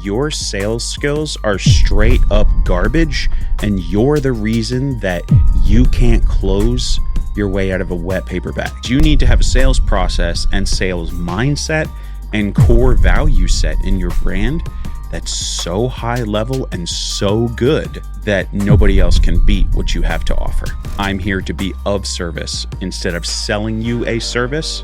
your sales skills are straight up garbage and you're the reason that you can't close your way out of a wet paper bag. You need to have a sales process and sales mindset and core value set in your brand that's so high level and so good that nobody else can beat what you have to offer. I'm here to be of service instead of selling you a service.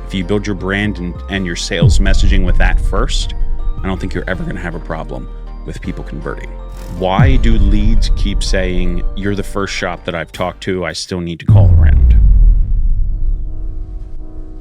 If you build your brand and your sales messaging with that first, I don't think you're ever going to have a problem with people converting. Why do leads keep saying, you're the first shop that I've talked to, I still need to call around?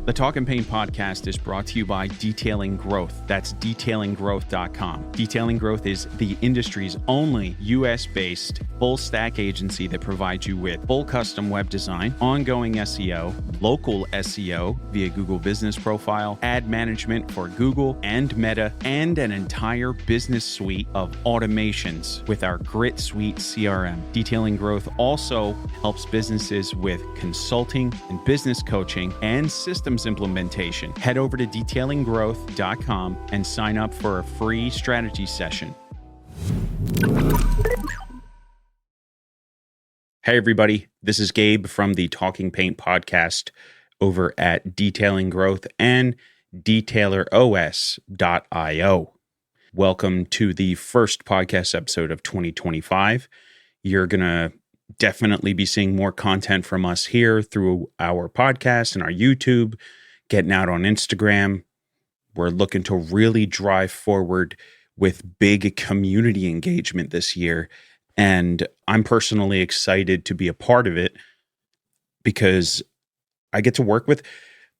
The Talkin Paint podcast is brought to you by Detailing Growth. That's detailinggrowth.com. Detailing Growth is the industry's only US-based full-stack agency that provides you with full custom web design, ongoing SEO, local SEO via Google Business Profile, ad management for Google and Meta, and an entire business suite of automations with our Grit Suite CRM. Detailing Growth also helps businesses with consulting and business coaching and systems implementation. Head over to detailinggrowth.com and sign up for a free strategy session. Hey everybody, this is Gabe from the Talkin Paint podcast over at Detailing Growth and DetailerOS.io. Welcome to the first podcast episode of 2025. You're going to definitely be seeing more content from us here through our podcast and our YouTube, getting out on Instagram. We're looking to really drive forward with big community engagement this year. And I'm personally excited to be a part of it because I get to work with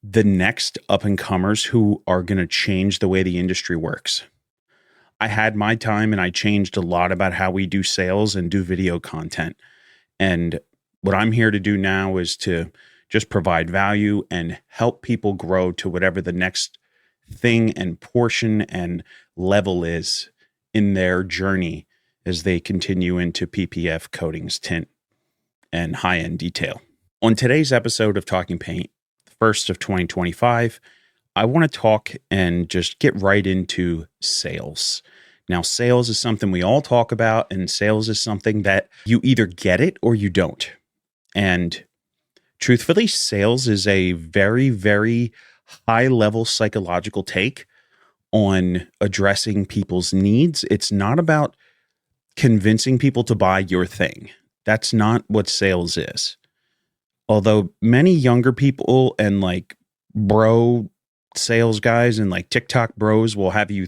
the next up-and-comers who are going to change the way the industry works. I had my time and I changed a lot about how we do sales and do video content. And what I'm here to do now is to just provide value and help people grow to whatever the next thing and portion and level is in their journey as they continue into PPF, coatings, tint, and high-end detail. On today's episode of Talkin Paint, the first of 2025, I want to talk and just get right into sales. Now, sales is something we all talk about, and sales is something that you either get it or you don't. And truthfully, sales is a very, very high-level psychological take on addressing people's needs. It's not about convincing people to buy your thing. That's not what sales is. Although many younger people and like bro sales guys and like TikTok bros will have you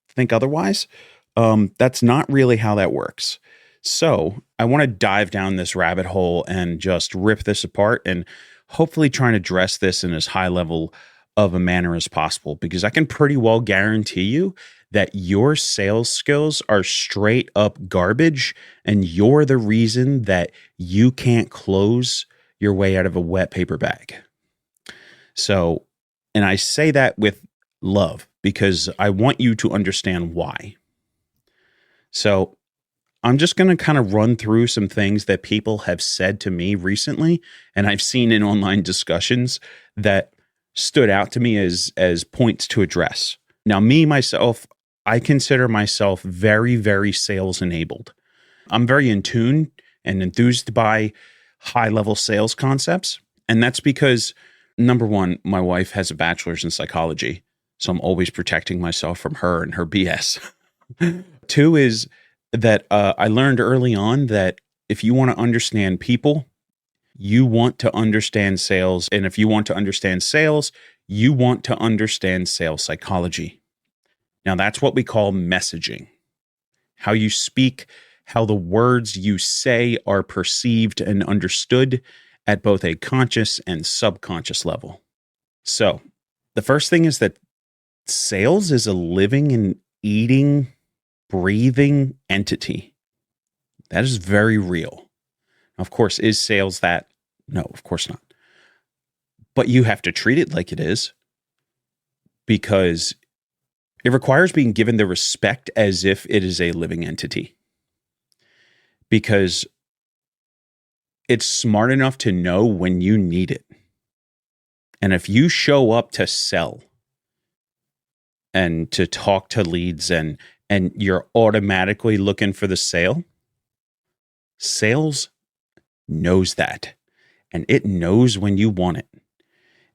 think otherwise. That's not really how that works. So I want to dive down this rabbit hole and just rip this apart and hopefully try and address this in as high level of a manner as possible, because I can pretty well guarantee you that your sales skills are straight up garbage and you're the reason that you can't close your way out of a wet paper bag. So, and I say that with love because I want you to understand why. So I'm just going to kind of run through some things that people have said to me recently, and I've seen in online discussions that stood out to me as points to address. Now, myself, I consider myself very, very sales enabled. I'm very in tune and enthused by high-level sales concepts, and that's because, number one, my wife has a bachelor's in psychology, so I'm always protecting myself from her and her BS. Two is that I learned early on that if you want to understand people, you want to understand sales. And if you want to understand sales, you want to understand sales psychology. Now, that's what we call messaging. How you speak, how the words you say are perceived and understood at both a conscious and subconscious level. So the first thing is that sales is a living and eating, breathing entity. That is very real. Of course, is sales that? No, of course not. But you have to treat it like it is, because it requires being given the respect as if it is a living entity. Because it's smart enough to know when you need it. And if you show up to sell, and to talk to leads and you're automatically looking for the sale. Sales knows that, and it knows when you want it.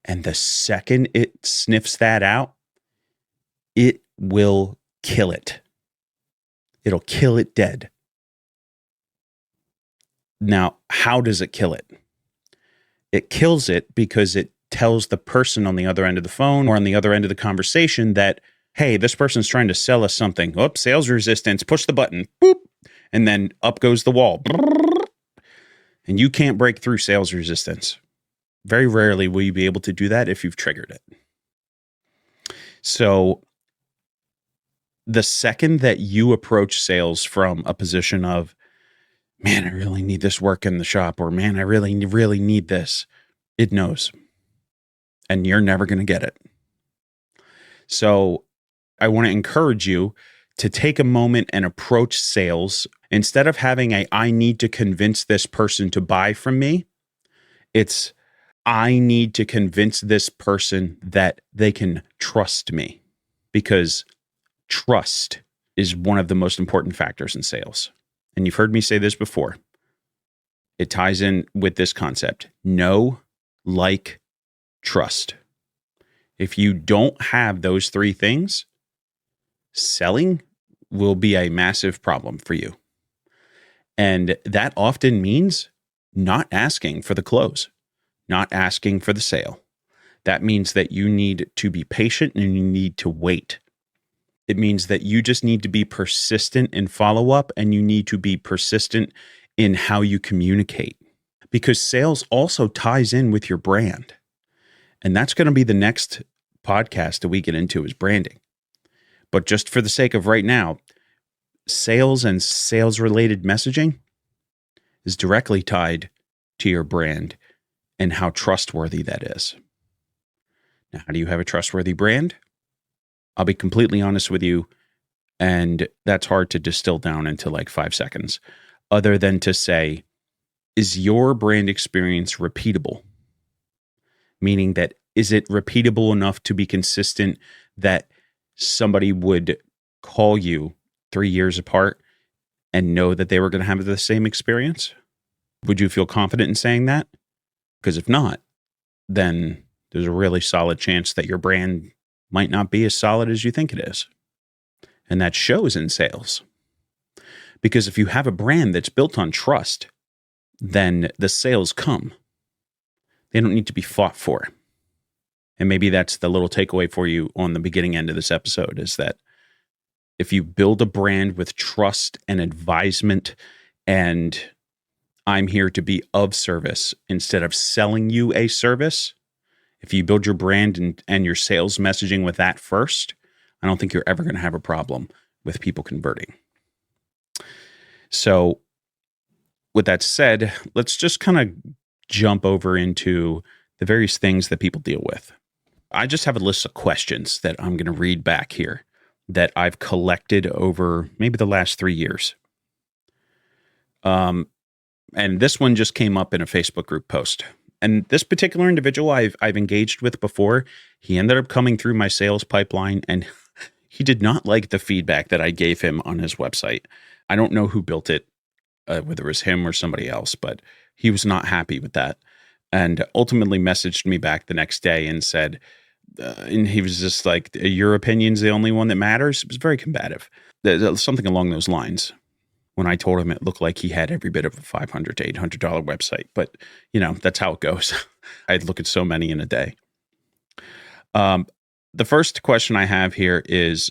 And the second it sniffs that out, it will kill it. It'll kill it dead. Now, how does it kill it? It kills it because it tells the person on the other end of the phone or on the other end of the conversation that, hey, this person's trying to sell us something. Oops, sales resistance, push the button, boop, and then up goes the wall. And you can't break through sales resistance. Very rarely will you be able to do that if you've triggered it. So the second that you approach sales from a position of, man, I really need this work in the shop, or man, I really, really need this, it knows. And you're never going to get it. So I want to encourage you to take a moment and approach sales. Instead of having I need to convince this person to buy from me, it's I need to convince this person that they can trust me, because trust is one of the most important factors in sales. And you've heard me say this before. It ties in with this concept: know, like, trust. If you don't have those three things, selling will be a massive problem for you. And that often means not asking for the close, not asking for the sale. That means that you need to be patient and you need to wait. It means that you just need to be persistent in follow-up, and you need to be persistent in how you communicate, because sales also ties in with your brand. And that's going to be the next podcast that we get into, is branding. But just for the sake of right now, sales and sales-related messaging is directly tied to your brand and how trustworthy that is. Now, how do you have a trustworthy brand? I'll be completely honest with you, and that's hard to distill down into like 5 seconds, other than to say, is your brand experience repeatable? Meaning that, is it repeatable enough to be consistent that somebody would call you 3 years apart and know that they were going to have the same experience? Would you feel confident in saying that? Because if not, then there's a really solid chance that your brand might not be as solid as you think it is. And that shows in sales. Because if you have a brand that's built on trust, then the sales come. They don't need to be fought for. And maybe that's the little takeaway for you on the beginning end of this episode, is that if you build a brand with trust and advisement, and I'm here to be of service instead of selling you a service, if you build your brand and your sales messaging with that first, I don't think you're ever going to have a problem with people converting. So with that said, let's just kind of jump over into the various things that people deal with. I just have a list of questions that I'm going to read back here that I've collected over maybe the last 3 years. And this one just came up in a Facebook group post. And this particular individual I've engaged with before, he ended up coming through my sales pipeline, and he did not like the feedback that I gave him on his website. I don't know who built it, whether it was him or somebody else, but he was not happy with that, and ultimately messaged me back the next day and said, and he was just like, your opinion's the only one that matters. It was very combative. Something along those lines. When I told him it looked like he had every bit of a $500 to $800 website. But, that's how it goes. I'd look at so many in a day. The first question I have here is,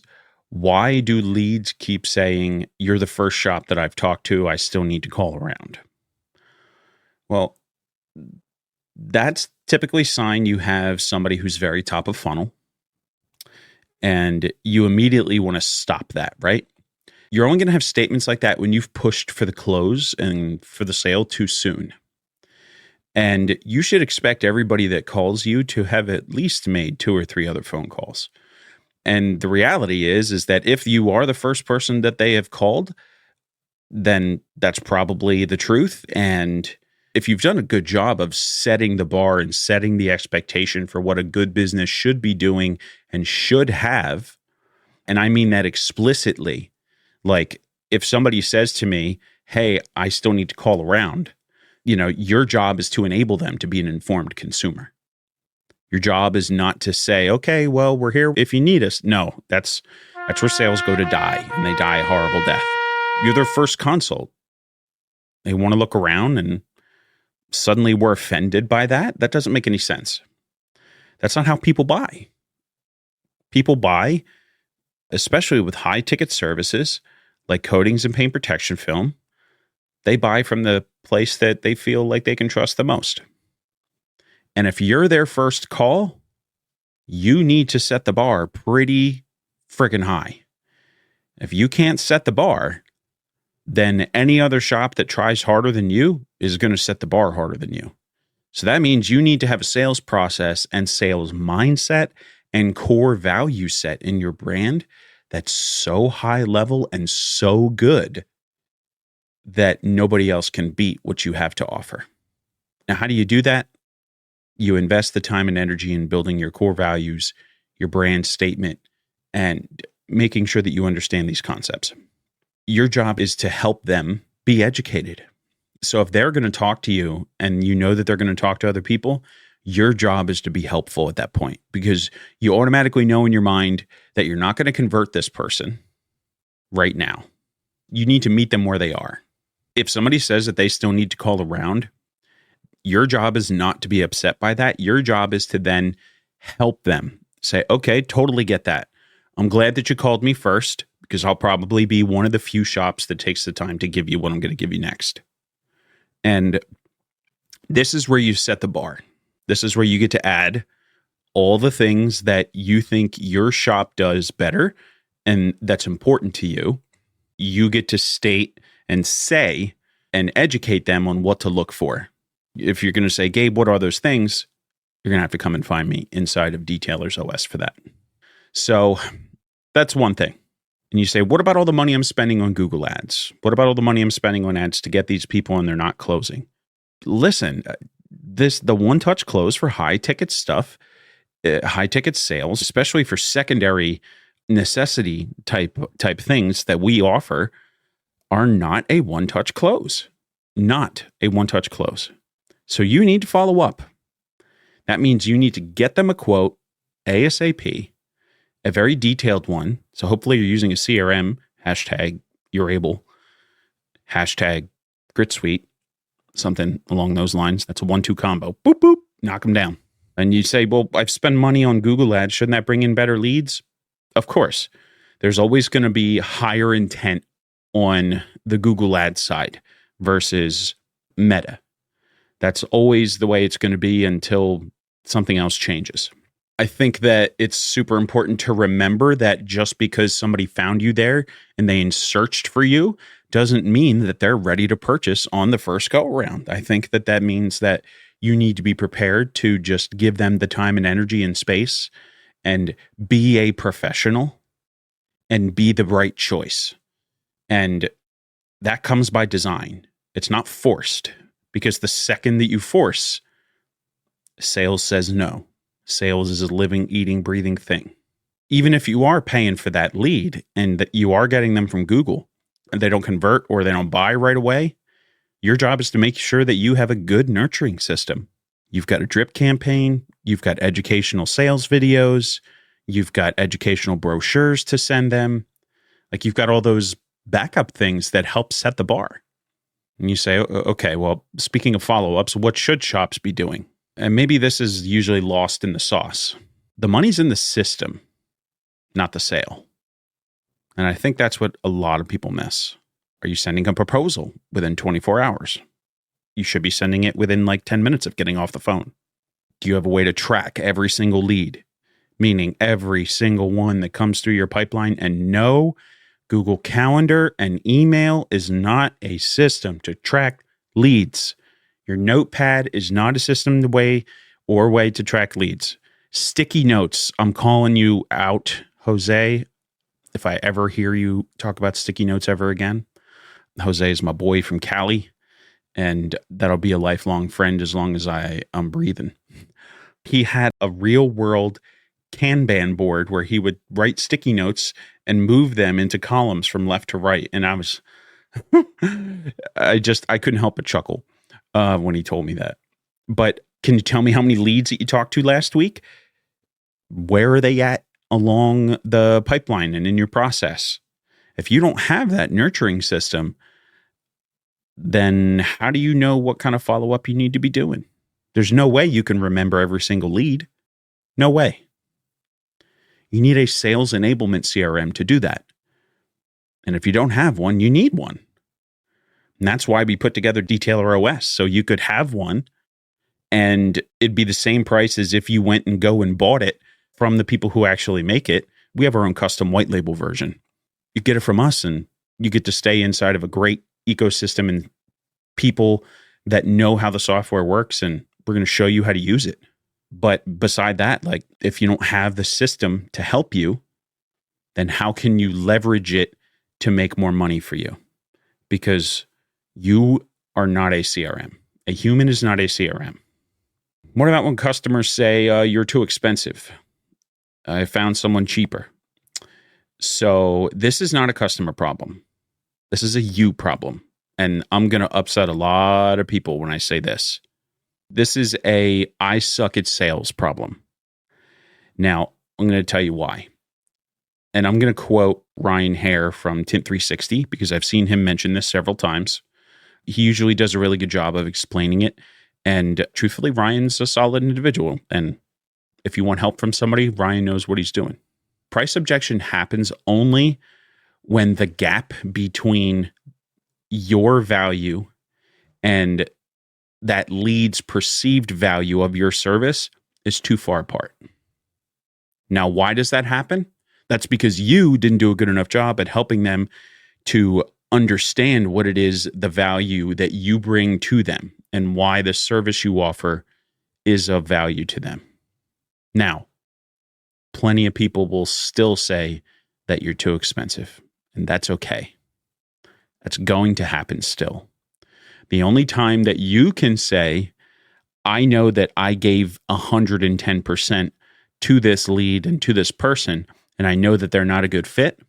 why do leads keep saying, you're the first shop that I've talked to, I still need to call around? Well, that's typically a sign you have somebody who's very top of funnel, and you immediately want to stop that, right? You're only going to have statements like that when you've pushed for the close and for the sale too soon. And you should expect everybody that calls you to have at least made 2 or 3 other phone calls. And the reality is that if you are the first person that they have called, then that's probably the truth. And if you've done a good job of setting the bar and setting the expectation for what a good business should be doing and should have, And I mean that explicitly. Like if somebody says to me, hey, I still need to call around, your job is to enable them to be an informed consumer. Your job is not to say, okay, well, we're here if you need us. No, that's where sales go to die, and they die a horrible death. You're their first consult. They want to look around and suddenly we're offended by that. That doesn't make any sense. That's not how people buy. People buy, especially with high ticket services like coatings and paint protection film, they buy from the place that they feel like they can trust the most. And if you're their first call, you need to set the bar pretty friggin' high. If you can't set the bar, then any other shop that tries harder than you is going to set the bar harder than you. So that means you need to have a sales process and sales mindset and core value set in your brand that's so high level and so good that nobody else can beat what you have to offer. Now, how do you do that? You invest the time and energy in building your core values, your brand statement, and making sure that you understand these concepts. Your job is to help them be educated. So if they're going to talk to you and you know that they're going to talk to other people, your job is to be helpful at that point, because you automatically know in your mind that you're not going to convert this person right now. You need to meet them where they are. If somebody says that they still need to call around, your job is not to be upset by that. Your job is to then help them say, okay, totally get that. I'm glad that you called me first, because I'll probably be one of the few shops that takes the time to give you what I'm going to give you next. And this is where you set the bar. This is where you get to add all the things that you think your shop does better and that's important to you. You get to state and say and educate them on what to look for. If you're going to say, Gabe, what are those things? You're going to have to come and find me inside of Detailers OS for that. So that's one thing. And you say, what about all the money I'm spending on Google ads? What about all the money I'm spending on ads to get these people and they're not closing? Listen, the one-touch close for high-ticket stuff, high-ticket sales, especially for secondary necessity type things that we offer, are not a one-touch close. Not a one-touch close. So you need to follow up. That means you need to get them a quote ASAP, a very detailed one. So hopefully you're using a CRM, hashtag you're able, hashtag grit suite, something along those lines. That's a 1-2 combo. Boop, boop, knock them down. And you say, well, I've spent money on Google ads. Shouldn't that bring in better leads? Of course. There's always going to be higher intent on the Google ads side versus Meta. That's always the way it's going to be until something else changes. I think that it's super important to remember that just because somebody found you there and they searched for you doesn't mean that they're ready to purchase on the first go around. I think that means that you need to be prepared to just give them the time and energy and space and be a professional and be the right choice. And that comes by design. It's not forced, because the second that you force, sales says no. Sales is a living, eating, breathing thing. Even if you are paying for that lead and that you are getting them from Google and they don't convert or they don't buy right away, your job is to make sure that you have a good nurturing system. You've got a drip campaign, you've got educational sales videos, you've got educational brochures to send them. Like, you've got all those backup things that help set the bar. And you say, okay, well, speaking of follow-ups, what should shops be doing? And maybe this is usually lost in the sauce. The money's in the system, not the sale. And I think that's what a lot of people miss. Are you sending a proposal within 24 hours? You should be sending it within like 10 minutes of getting off the phone. Do you have a way to track every single lead? Meaning every single one that comes through your pipeline. And no, Google Calendar and email is not a system to track leads. Your notepad is not a system way to track leads. Sticky notes. I'm calling you out, Jose. If I ever hear you talk about sticky notes ever again, Jose is my boy from Cali, and that'll be a lifelong friend as long as I'm breathing. He had a real world Kanban board where he would write sticky notes and move them into columns from left to right. And I was, I couldn't help but chuckle when he told me that. But can you tell me how many leads that you talked to last week? Where are they at along the pipeline and in your process? If you don't have that nurturing system, then how do you know what kind of follow-up you need to be doing? There's no way you can remember every single lead. No way. You need a sales enablement CRM to do that. And if you don't have one, you need one. And that's why we put together Detailer OS. So you could have one and it'd be the same price as if you went and go and bought it from the people who actually make it. We have our own custom white label version. You get it from us and you get to stay inside of a great ecosystem and people that know how the software works, and we're going to show you how to use it. But beside that, like if you don't have the system to help you, then how can you leverage it to make more money for you? Because you are not a CRM. A human is not a CRM. What about when customers say, you're too expensive? I found someone cheaper. So this is not a customer problem. This is a you problem. And I'm going to upset a lot of people when I say this. This is a I suck at sales problem. Now, I'm going to tell you why. And I'm going to quote Ryan Hare from Tint 360 because I've seen him mention this several times. He usually does a really good job of explaining it. And truthfully, Ryan's a solid individual. And if you want help from somebody, Ryan knows what he's doing. Price objection happens only when the gap between your value and that lead's perceived value of your service is too far apart. Now, why does that happen? That's because you didn't do a good enough job at helping them to understand what it is, the value that you bring to them and why the service you offer is of value to them. Now, plenty of people will still say that you're too expensive, and that's okay. That's going to happen still. The only time that you can say, I know that I gave 110% to this lead and to this person, and I know that they're not a good fit,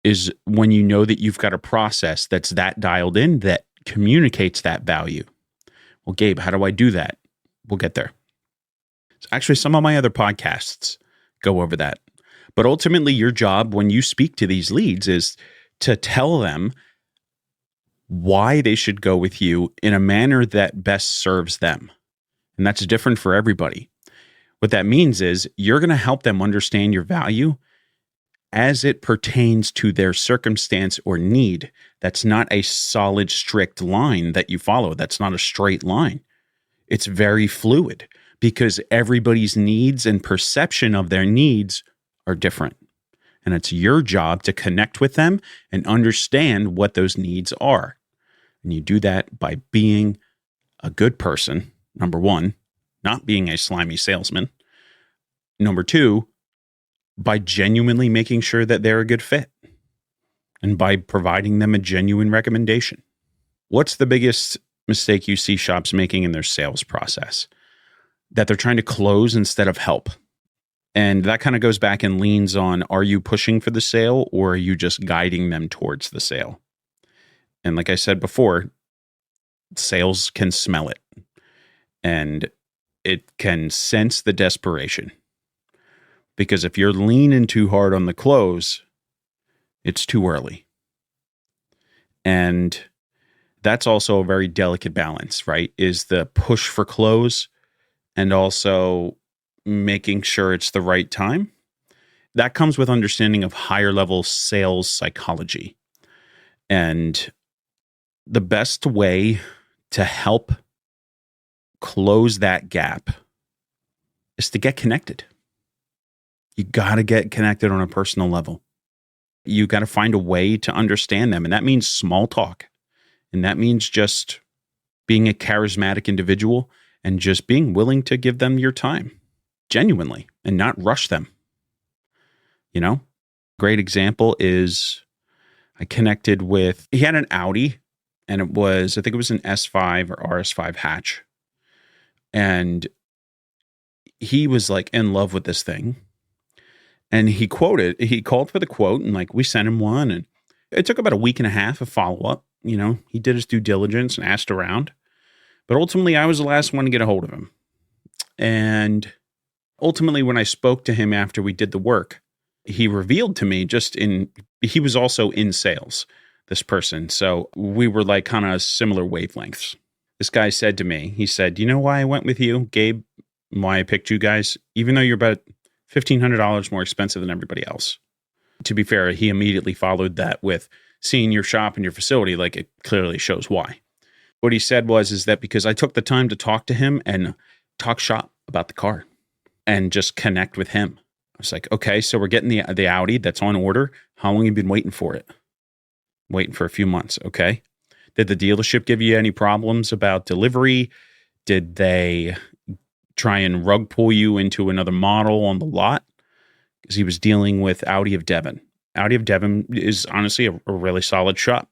is when you know that you've got a process that's that dialed in that communicates that value. Well, Gabe, how do I do that? We'll get there. Actually, some of my other podcasts go over that. But ultimately, your job when you speak to these leads is to tell them why they should go with you in a manner that best serves them. And that's different for everybody. What that means is you're going to help them understand your value as it pertains to their circumstance or need. That's not a solid, strict line that you follow. That's not a straight line. It's very fluid because everybody's needs and perception of their needs are different. And it's your job to connect with them and understand what those needs are. And you do that by being a good person, number one, not being a slimy salesman. Number two, by genuinely making sure that they're a good fit and by providing them a genuine recommendation. What's the biggest mistake you see shops making in their sales process? That they're trying to close instead of help. And that kind of goes back and leans on, are you pushing for the sale or are you just guiding them towards the sale? And like I said before, sales can smell it and it can sense the desperation. Because if you're leaning too hard on the close, it's too early. And that's also a very delicate balance, right? Is the push for close and also making sure it's the right time. That comes with understanding of higher level sales psychology. And the best way to help close that gap is to get connected. You got to get connected on a personal level. You got to find a way to understand them. And that means small talk. And that means just being a charismatic individual and just being willing to give them your time genuinely and not rush them. You know, great example is I connected with, he had an Audi and it was, I think it was an S5 or RS5 hatch. And he was like in love with this thing. And he called for the quote, and like we sent him one, and it took about a week and a half of follow up. He did his due diligence and asked around, but ultimately I was the last one to get a hold of him. And ultimately, when I spoke to him after we did the work, he revealed to me he was also in sales, this person. So we were like kind of similar wavelengths. This guy said to me, he said, "You know why I went with you, Gabe? Why I picked you guys? Even though you're about $1,500 more expensive than everybody else." To be fair, he immediately followed that with seeing your shop and your facility, like it clearly shows why. What he said is that because I took the time to talk to him and talk shop about the car and just connect with him. I was like, okay, so we're getting the Audi that's on order. How long have you been waiting for it? Waiting for a few months. Okay. Did the dealership give you any problems about delivery? Did they try and rug pull you into another model on the lot? Because he was dealing with Audi of Devon. Audi of Devon is honestly a really solid shop.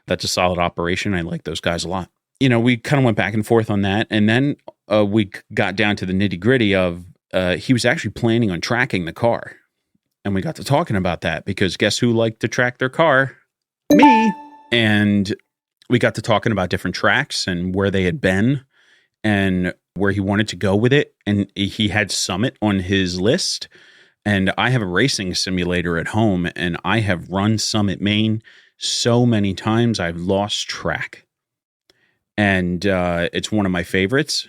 That's a solid operation. I like those guys a lot. We kind of went back and forth on that. And then we got down to the nitty gritty of he was actually planning on tracking the car. And we got to talking about that because guess who liked to track their car? Me. And we got to talking about different tracks and where they had been and where he wanted to go with it. And he had Summit on his list. And I have a racing simulator at home, and I have run Summit Maine so many times I've lost track. And it's one of my favorites.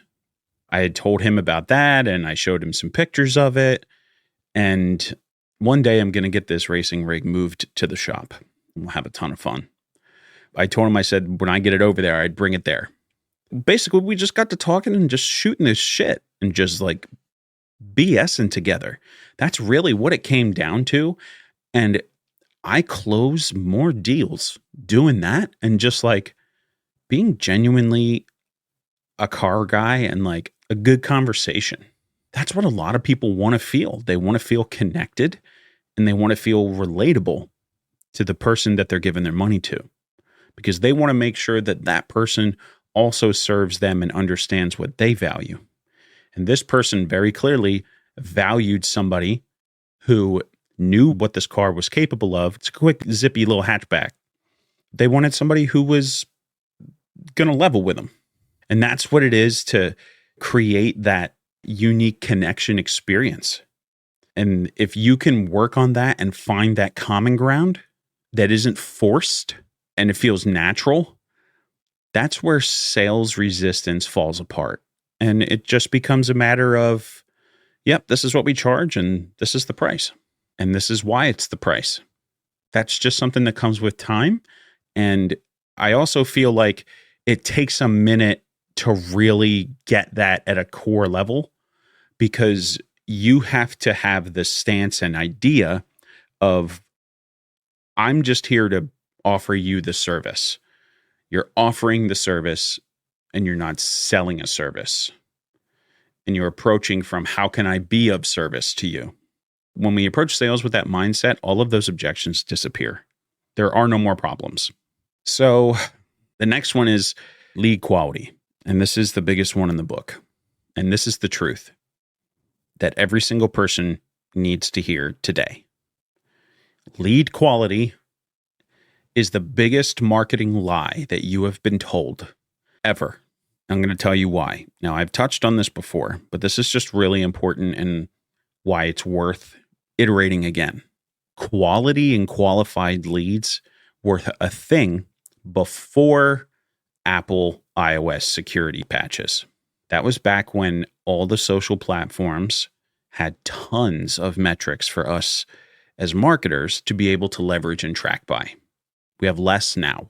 I had told him about that, and I showed him some pictures of it. And one day I'm going to get this racing rig moved to the shop. We'll have a ton of fun. I told him, I said, when I get it over there, I'd bring it there. Basically, we just got to talking and just shooting this shit and just like BSing together. That's really what it came down to. And I close more deals doing that and just like being genuinely a car guy and like a good conversation. That's what a lot of people want to feel. They want to feel connected and they want to feel relatable to the person that they're giving their money to, because they want to make sure that that person also serves them and understands what they value. And this person very clearly valued somebody who knew what this car was capable of. It's a quick, zippy little hatchback. They wanted somebody who was going to level with them. And that's what it is to create that unique connection experience. And if you can work on that and find that common ground that isn't forced and it feels natural, that's where sales resistance falls apart. And it just becomes a matter of, yep, this is what we charge and this is the price. And this is why it's the price. That's just something that comes with time. And I also feel like it takes a minute to really get that at a core level, because you have to have the stance and idea of, I'm just here to offer you the service. You're offering the service and you're not selling a service. And you're approaching from, how can I be of service to you? When we approach sales with that mindset, all of those objections disappear. There are no more problems. So the next one is lead quality. And this is the biggest one in the book. And this is the truth that every single person needs to hear today. Lead quality is the biggest marketing lie that you have been told ever. I'm going to tell you why. Now, I've touched on this before, but this is just really important and why it's worth iterating again. Quality and qualified leads were a thing before Apple iOS security patches. That was back when all the social platforms had tons of metrics for us as marketers to be able to leverage and track by. We have less now.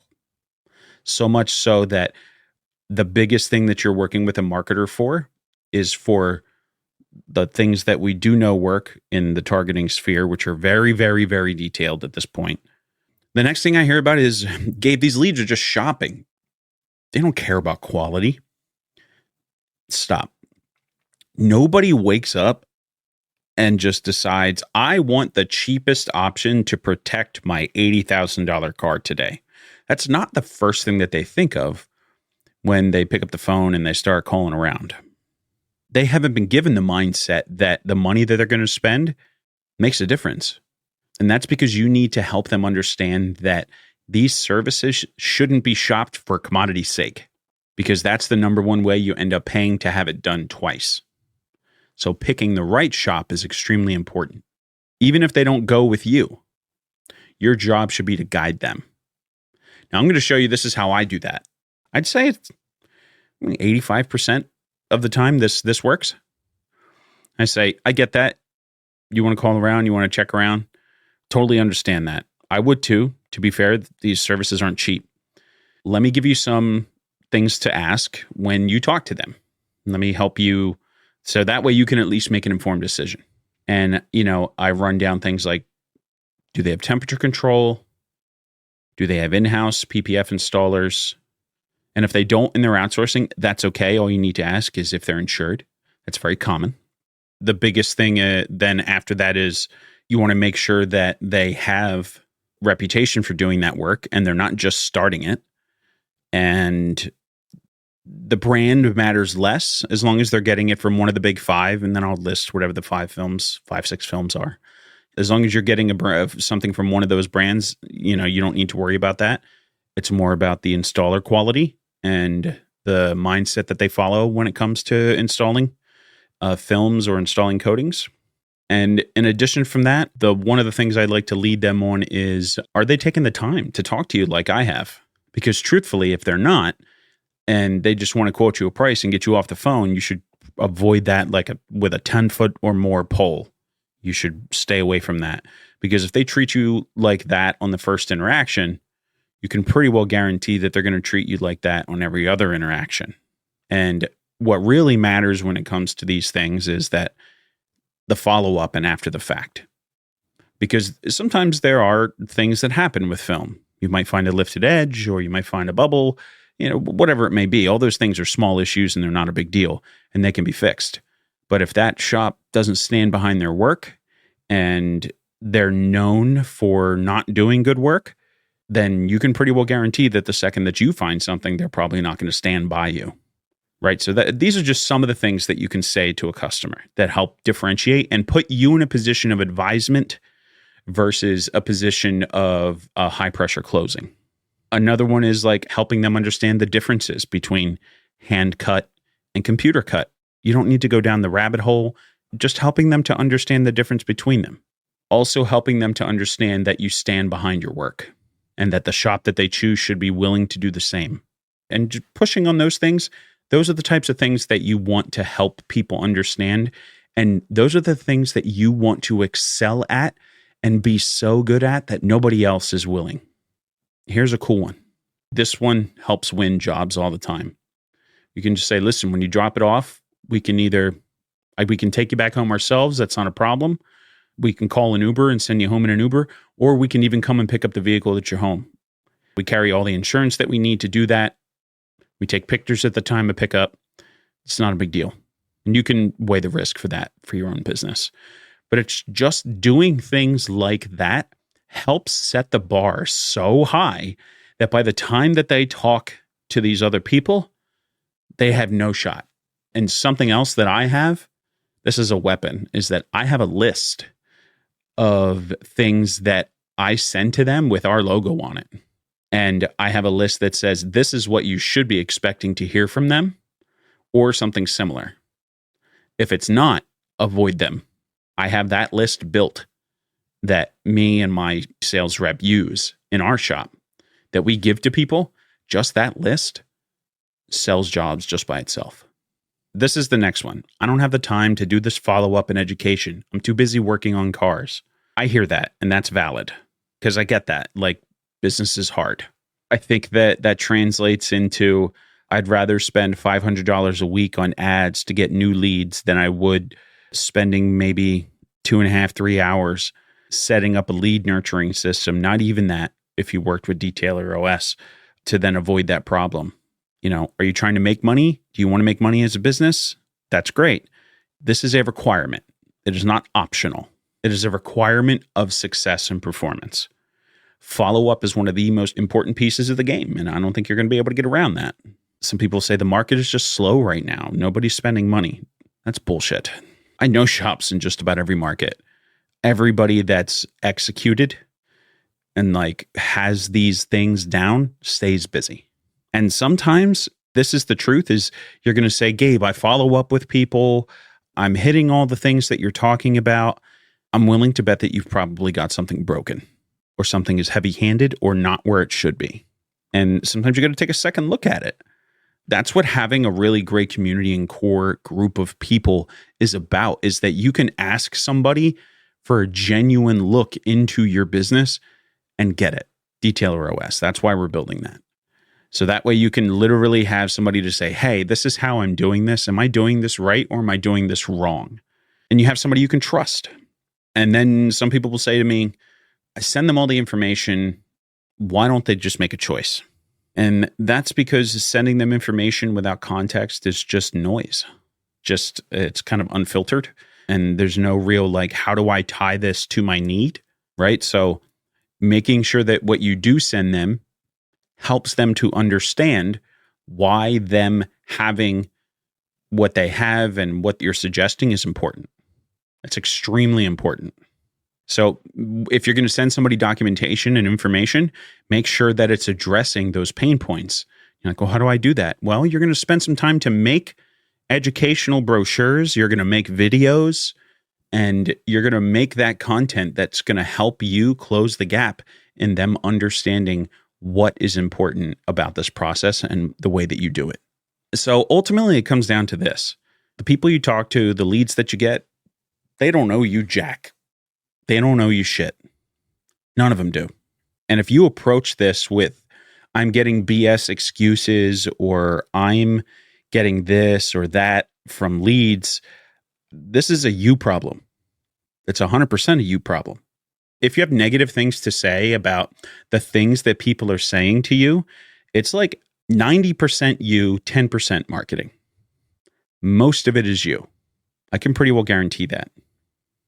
So much so that the biggest thing that you're working with a marketer for is for the things that we do know work in the targeting sphere, which are very, very, very detailed at this point. The next thing I hear about is, Gabe, these leads are just shopping. They don't care about quality. Stop. Nobody wakes up and just decides, I want the cheapest option to protect my $80,000 car today. That's not the first thing that they think of when they pick up the phone and they start calling around. They haven't been given the mindset that the money that they're going to spend makes a difference. And that's because you need to help them understand that these services shouldn't be shopped for commodity's sake, because that's the number one way you end up paying to have it done twice. So picking the right shop is extremely important. Even if they don't go with you, your job should be to guide them. Now, I'm going to show you this is how I do that. I'd say it's 85% of the time this works. I say, I get that. You want to call around, you want to check around. Totally understand that. I would too. To be fair, these services aren't cheap. Let me give you some things to ask when you talk to them. Let me help you so that way you can at least make an informed decision. And, I run down things like, do they have temperature control? Do they have in-house PPF installers? And if they don't and they're outsourcing, that's okay. All you need to ask is if they're insured. That's very common. The biggest thing then after that is you want to make sure that they have reputation for doing that work and they're not just starting it. And the brand matters less as long as they're getting it from one of the big five. And then I'll list whatever the 6 films are. As long as you're getting something from one of those brands, you don't need to worry about that. It's more about the installer quality and the mindset that they follow when it comes to installing films or installing coatings. And in addition from that, one of the things I'd like to lead them on is, are they taking the time to talk to you like I have? Because truthfully, if they're not, and they just want to quote you a price and get you off the phone, you should avoid that with a 10-foot or more pole. You should stay away from that. Because if they treat you like that on the first interaction, you can pretty well guarantee that they're going to treat you like that on every other interaction. And what really matters when it comes to these things is that the follow-up and after the fact. Because sometimes there are things that happen with film. You might find a lifted edge, or you might find a bubble, whatever it may be. All those things are small issues and they're not a big deal and they can be fixed. But if that shop doesn't stand behind their work and they're known for not doing good work, then you can pretty well guarantee that the second that you find something, they're probably not going to stand by you. Right. So these are just some of the things that you can say to a customer that help differentiate and put you in a position of advisement versus a position of a high pressure closing. Another one is like helping them understand the differences between hand cut and computer cut. You don't need to go down the rabbit hole, just helping them to understand the difference between them. Also helping them to understand that you stand behind your work and that the shop that they choose should be willing to do the same. And just pushing on those things. Those are the types of things that you want to help people understand. And those are the things that you want to excel at and be so good at that nobody else is willing. Here's a cool one. This one helps win jobs all the time. You can just say, listen, when you drop it off, we can take you back home ourselves. That's not a problem. We can call an Uber and send you home in an Uber, or we can even come and pick up the vehicle at your home. We carry all the insurance that we need to do that. We take pictures at the time of pickup. It's not a big deal. And you can weigh the risk for that for your own business. But it's just doing things like that helps set the bar so high that by the time that they talk to these other people, they have no shot. And something else that I have, this is a weapon, is that I have a list of things that I send to them with our logo on it. And I have a list that says, this is what you should be expecting to hear from them or something similar. If it's not, avoid them. I have that list built that me and my sales rep use in our shop that we give to people. Just that list sells jobs just by itself. This is the next one. I don't have the time to do this follow-up and education. I'm too busy working on cars. I hear that, and that's valid because I get that. Like, business is hard. I think that translates into I'd rather spend $500 a week on ads to get new leads than I would spending maybe 2.5, 3 hours setting up a lead nurturing system. Not even that if you worked with Detailer OS to then avoid that problem. Are you trying to make money? Do you want to make money as a business? That's great. This is a requirement. It is not optional. It is a requirement of success and performance. Follow-up is one of the most important pieces of the game, and I don't think you're going to be able to get around that. Some people say the market is just slow right now. Nobody's spending money. That's bullshit. I know shops in just about every market. Everybody that's executed and like has these things down stays busy. And sometimes this is the truth is you're going to say, Gabe, I follow up with people. I'm hitting all the things that you're talking about. I'm willing to bet that you've probably got something broken or something is heavy-handed or not where it should be. And sometimes you got to take a second look at it. That's what having a really great community and core group of people is about, is that you can ask somebody for a genuine look into your business and get it. Detailer OS. That's why we're building that. So that way you can literally have somebody to say, hey, this is how I'm doing this. Am I doing this right or am I doing this wrong? And you have somebody you can trust. And then some people will say to me, I send them all the information. Why don't they just make a choice? And that's because sending them information without context is just noise. It's kind of unfiltered. And there's no real like, how do I tie this to my need? Right? So making sure that what you do send them helps them to understand why them having what they have and what you're suggesting is important. That's extremely important. So if you're going to send somebody documentation and information, make sure that it's addressing those pain points. You're like, well, how do I do that? Well, you're going to spend some time to make educational brochures. You're going to make videos, and you're going to make that content that's going to help you close the gap in them understanding what is important about this process and the way that you do it. So ultimately, it comes down to this. The people you talk to, the leads that you get, they don't know you jack. They don't know you shit. None of them do. And if you approach this with, I'm getting BS excuses or I'm getting this or that from leads, this is a you problem. It's 100% a you problem. If you have negative things to say about the things that people are saying to you, it's like 90% you, 10% marketing. Most of it is you. I can pretty well guarantee that.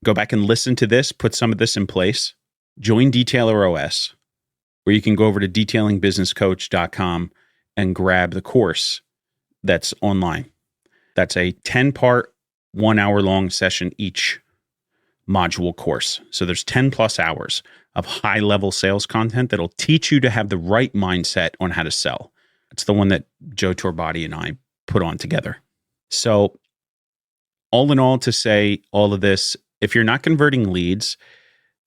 Go back and listen to this, put some of this in place, join Detailer OS, where you can go over to detailingbusinesscoach.com and grab the course that's online. That's a 10-part, 1 hour long session each module course. So there's 10 plus hours of high level sales content that'll teach you to have the right mindset on how to sell. It's the one that Joe Torbati and I put on together. So all in all, to say all of this, if you're not converting leads,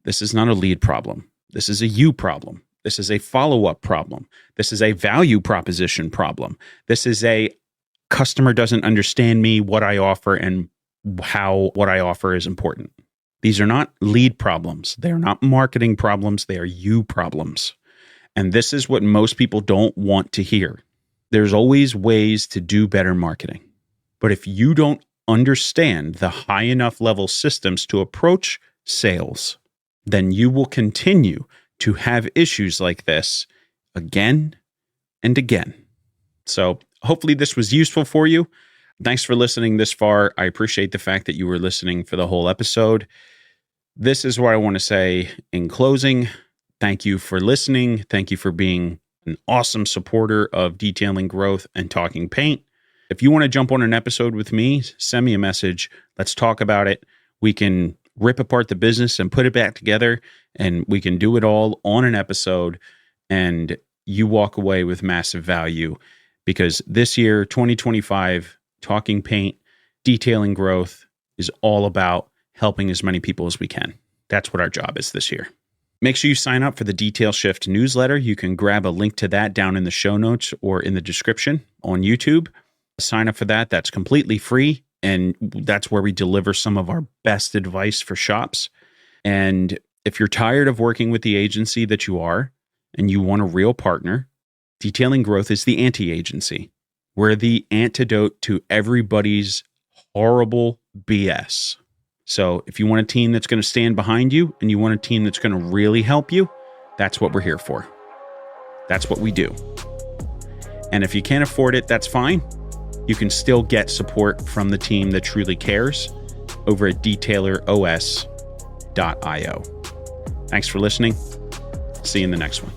this is not a lead problem. This is a you problem. This is a follow-up problem. This is a value proposition problem. This is a customer doesn't understand me, what I offer, and how what I offer is important. These are not lead problems. They're not marketing problems. They are you problems. And this is what most people don't want to hear. There's always ways to do better marketing. But if you don't understand the high enough level systems to approach sales, then you will continue to have issues like this again and again. So hopefully this was useful for you. Thanks for listening this far. I appreciate the fact that you were listening for the whole episode. This is what I want to say in closing. Thank you for listening. Thank you for being an awesome supporter of Detailing Growth and Talking Paint. If you want to jump on an episode with me, send me a message. Let's talk about it. We can rip apart the business and put it back together, and we can do it all on an episode, and you walk away with massive value, because this year, 2025, Talking Paint, Detailing Growth is all about helping as many people as we can. That's what our job is this year. Make sure you sign up for the Detail Shift newsletter. You can grab a link to that down in the show notes or in the description on YouTube. Sign up for that. That's completely free. And that's where we deliver some of our best advice for shops. And if you're tired of working with the agency that you are and you want a real partner, Detailing Growth is the anti-agency. We're the antidote to everybody's horrible BS. So if you want a team that's going to stand behind you and you want a team that's going to really help you, that's what we're here for. That's what we do. And if you can't afford it, that's fine. You can still get support from the team that truly cares over at detaileros.io. Thanks for listening. See you in the next one.